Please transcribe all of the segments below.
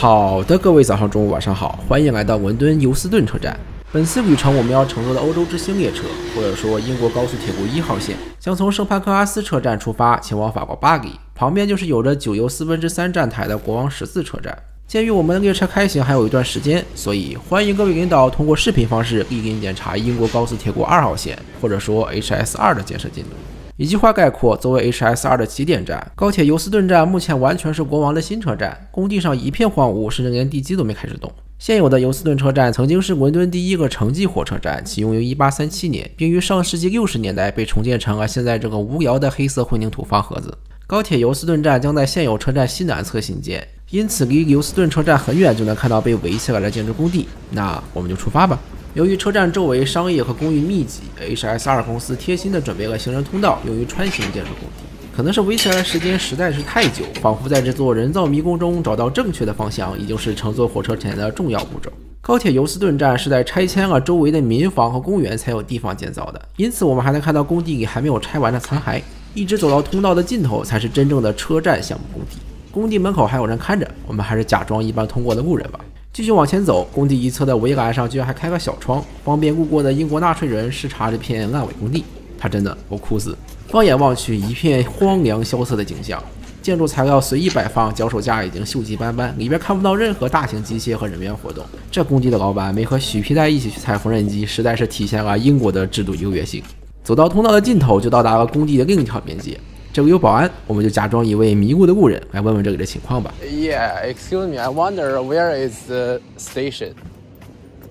好的，各位早上、中午、晚上好，欢迎来到伦敦尤斯顿车站。本次旅程我们要乘坐的欧洲之星列车，或者说英国高速铁路1号线，将从圣潘克拉斯车站出发，前往法国巴黎。旁边就是有着9又3/4站台的国王14车站。鉴于我们的列车开行还有一段时间，所以欢迎各位领导通过视频方式莅临检查英国高速铁路2号线，或者说 HS2 的建设进度。一句话概括，作为 HS2 的起点站，高铁尤斯顿站目前完全是国王的新车站，工地上一片荒芜，甚至连地基都没开始动。现有的尤斯顿车站曾经是伦敦第一个城际火车站，启用于1837年，并于上世纪60年代被重建成了现在这个无聊的黑色混凝土方盒子。高铁尤斯顿站将在现有车站西南侧新建，因此离尤斯顿车站很远就能看到被围起来的建筑工地。那我们就出发吧。由于车站周围商业和公寓密集， HS2 公司贴心地准备了行人通道用于穿行建筑工地。可能是围起来的时间实在是太久，仿佛在这座人造迷宫中找到正确的方向已经是乘坐火车前的重要步骤。高铁尤斯顿站是在拆迁了周围的民房和公园才有地方建造的，因此我们还能看到工地里还没有拆完的残骸，一直走到通道的尽头才是真正的车站项目工地。工地门口还有人看着，我们还是假装一般通过的路人吧。继续往前走，工地一侧的围栏上居然还开了小窗，方便路过的英国纳税人视察这片烂尾工地。他真的我哭死，放眼望去一片荒凉萧瑟的景象，建筑材料随意摆放，脚手架已经锈迹斑斑，里边看不到任何大型机械和人员活动。这工地的老板没和许皮带一起去踩缝纫机，实在是体现了英国的制度优越性。走到通道的尽头，就到达了工地的另一条边界。这里有保安，我们就假装一位迷路的路人来问问这里的情况吧。 Yeah, excuse me, I wonder where is the station?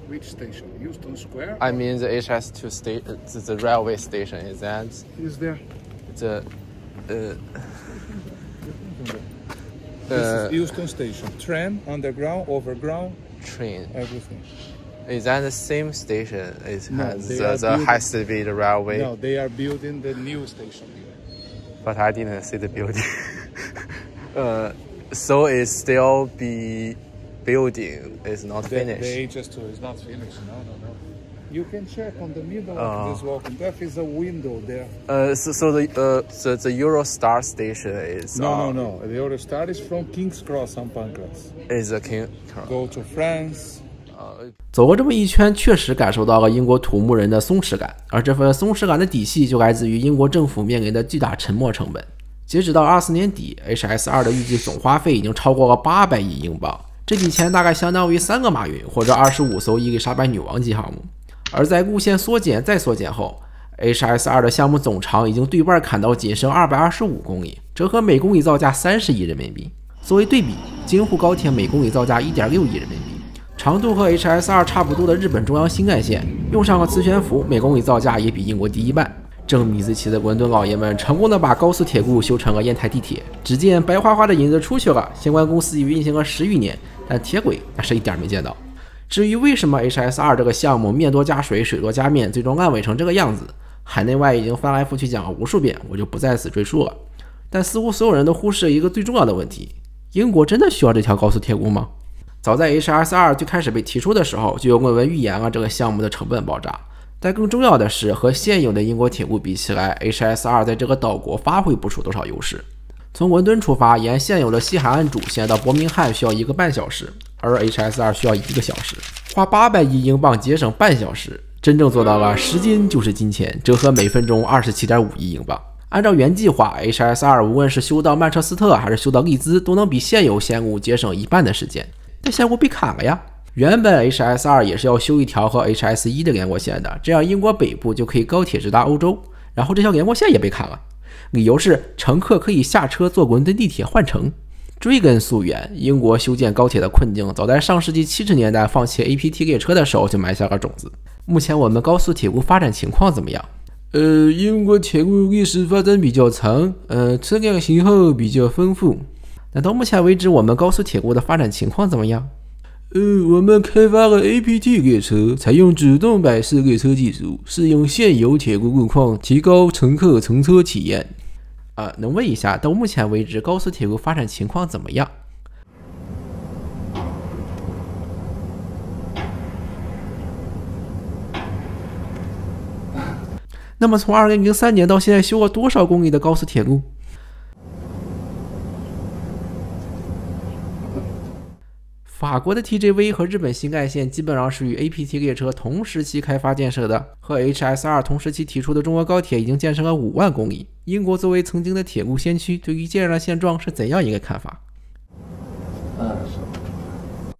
Which station? Euston Square? I mean the HS2 the railway station. Is that Is there? the This is Euston Station. Tram, underground, overground, train? everything. Is that the same station? It No, has they are the building- high-speed railway, No, they are building the new station here. but I didn't see the building. So it still be building. It's not The finished. HS2 is not finished. No. You can check on the middle of this walking path is a window there. So the Eurostar station is No. The Eurostar is from King's Cross, St. Pancras. Is a King. Go to France. 走过这么一圈，确实感受到了英国土木人的松弛感，而这份松弛感的底气就来自于英国政府面临的巨大沉没成本。截止到24年底 ，HS2 的预计总花费已经超过了800亿英镑，这笔钱大概相当于3个马云或者25艘伊丽莎白女王级航母。而在路线缩减再缩减后， HS2 的项目总长已经对半砍到仅剩225公里，折合每公里造价30亿人民币。作为对比，京沪高铁每公里造价1.6亿人民币。长度和 HS2 差不多的日本中央新干线，用上了磁悬浮，每公里造价也比英国低一半。正米字旗的伦敦老爷们成功的把高速铁路修成了烟台地铁，只见白花花的银子出去了，相关公司已运行了10余年，但铁轨那是一点没见到。至于为什么 HS2 这个项目面多加水，水多加面，最终烂尾成这个样子，海内外已经翻来覆去讲了无数遍，我就不在此赘述了。但似乎所有人都忽视了一个最重要的问题：英国真的需要这条高速铁路吗？早在 HS2 最开始被提出的时候，就有论文预言了这个项目的成本爆炸。但更重要的是，和现有的英国铁路比起来， HS2 在这个岛国发挥不出多少优势。从伦敦出发，沿现有的西海岸主线到伯明翰需要1个半小时，而 HS2 需要1个小时，花800亿英镑节省半小时，真正做到了时间就是金钱，折合每分钟27.5亿英镑。按照原计划， HS2 无论是修到曼彻斯特还是修到利兹，都能比现有线路节省1半的时间。但线路被砍了呀！原本 HS2 也是要修一条和 HS1 的联络线的，这样英国北部就可以高铁直达欧洲。然后这条联络线也被砍了，理由是乘客可以下车坐伦敦地铁换乘。追根溯源，英国修建高铁的困境早在上世纪70年代放弃 APT 列车的时候就埋下了种子。目前我们高速铁路发展情况怎么样？英国铁路历史发展比较长，车辆型号比较丰富。那到目前为止，我们高速铁路的发展情况怎么样？我们开发了 APT 列车，采用主动摆式列车技术，适用现有铁路路况，提高乘客乘车体验。能问一下，到目前为止，高速铁路发展情况怎么样？那么从2003年到现在修了多少公里的高速铁路？法国的 TGV 和日本新干线基本上是与 APT 列车同时期开发建设的，和 HS2 同时期提出的中国高铁已经建成了5万公里。英国作为曾经的铁路先驱，对于这样的现状是怎样一个看法？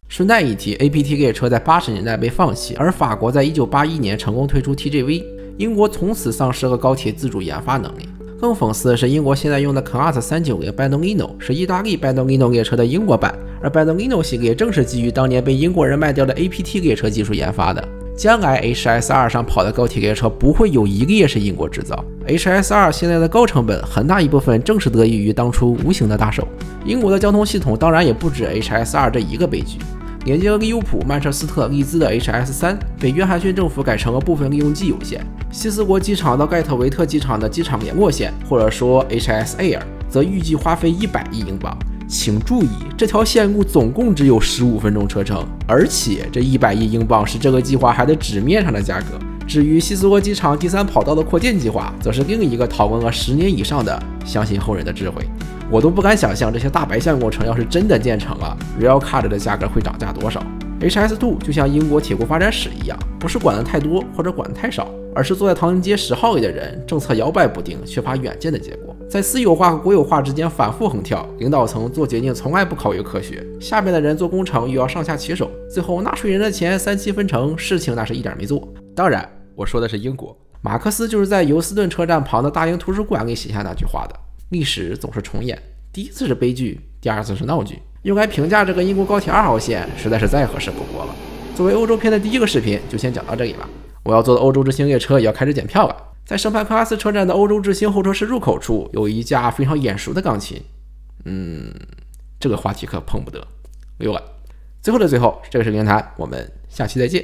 顺带一提 ，APT 列车在80年代被放弃，而法国在1981年成功推出 TGV， 英国从此丧失了高铁自主研发能力。更讽刺的是，英国现在用的 Class 390 Bandolino 是意大利 Bandolino 列车的英国版，而 Bandolino 系列正是基于当年被英国人卖掉的 APT 列车技术研发的。将来 HS2 上跑的高铁列车不会有一列是英国制造。HS2 现在的高成本很大一部分正是得益于当初无形的大手。英国的交通系统当然也不止 HS2 这一个悲剧。连接了利物浦、曼彻斯特、利兹的 HS3 被约翰逊政府改成了部分利用既有线，希斯国机场到盖特维特机场的机场联络线，或者说 HS Air， 则预计花费100亿英镑。请注意，这条线路总共只有15分钟车程，而且这100亿英镑是这个计划还在纸面上的价格。至于希斯罗机场第3跑道的扩建计划，则是另一个讨论了10年以上的相信后人的智慧。我都不敢想象这些大白象工程要是真的建成了 Railcard 的价格会涨价多少。HS2 就像英国铁路发展史一样，不是管得太多或者管得太少，而是坐在唐人街10号里的人政策摇摆不定，缺乏远见的结果。在私有化和国有化之间反复横跳，领导层做决定从来不考虑科学，下面的人做工程又要上下其手，最后纳税人的钱3期分成，事情那是一点没做。当然我说的是英国，马克思就是在尤斯顿车站旁的大英图书馆里写下那句话的。历史总是重演，第一次是悲剧，第二次是闹剧，用来评价这个英国高铁2号线实在是再合适不过了。作为欧洲篇的第一个视频就先讲到这里了，我要坐的欧洲之星列车也要开始检票了。在圣潘克拉斯车站的欧洲之星候车室入口处有一架非常眼熟的钢琴，这个话题可碰不得，溜了。最后的最后，这个是零谈，我们下期再见。